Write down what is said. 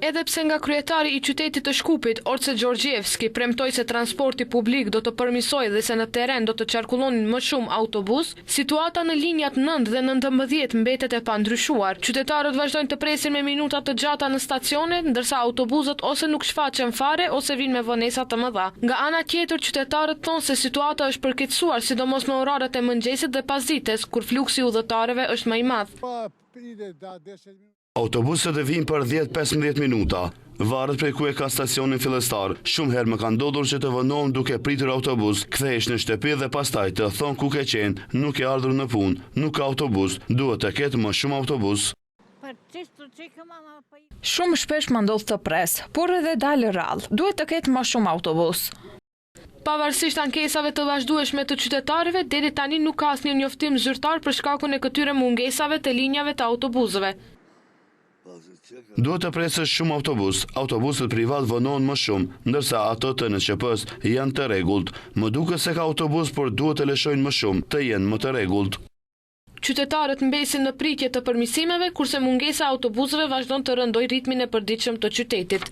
Edhe pse nga kryetari i qytetit të Shkupit, Orce Gjorgjevski, premtoi se transporti publik do të përmisojë dhe se në teren do të qarkullonin më shumë autobus, situata në linjat 9 dhe 19 mbetet e pandryshuar. Qytetarët vazhdojnë të presin me minuta të gjata në stacione, ndërsa autobusët ose nuk shfaqen fare ose vinë me vonesa të mëdha. Nga ana tjetër, qytetarët thonë se situata është përkeqësuar, sidomos në oraret e mëngjesit dhe pasdites, kur fluksi udhëtarëve është më i madh. Autobuset e vinë për 10-15 minuta. Varet prej ku e ka stacionin fillestar. Shumë herë më ka ndodhur që të vënohem duke pritur autobus, kthehesh në shtëpi dhe pastaj të thon ku ke qenë, nuk e ardhur në punë, nuk ka autobus, duhet të ketë më shumë autobus. Shumë shpesh më ndodh të pres, por edhe dalë rrallë, duhet të ketë më shumë autobus. Pavarësisht ankesave të vazhdueshme të qytetarëve, deri tani nuk ka asnjë njoftim zyrtar për shkakun e këtyre mungesave të linjave të autobusëve. Duhet të presësh shumë autobus. Autobuset privat vonohen më shumë, ndërsa ato të NQP-s janë të rregullt. Më duket se ka autobus, por duhet të lëshojnë më shumë, të jenë më të rregullt. Qytetarët mbesin në pritje të përmirësimeve, kurse mungesa e autobusëve vazhdon të rëndojë ritmin e përditshëm të qytetit.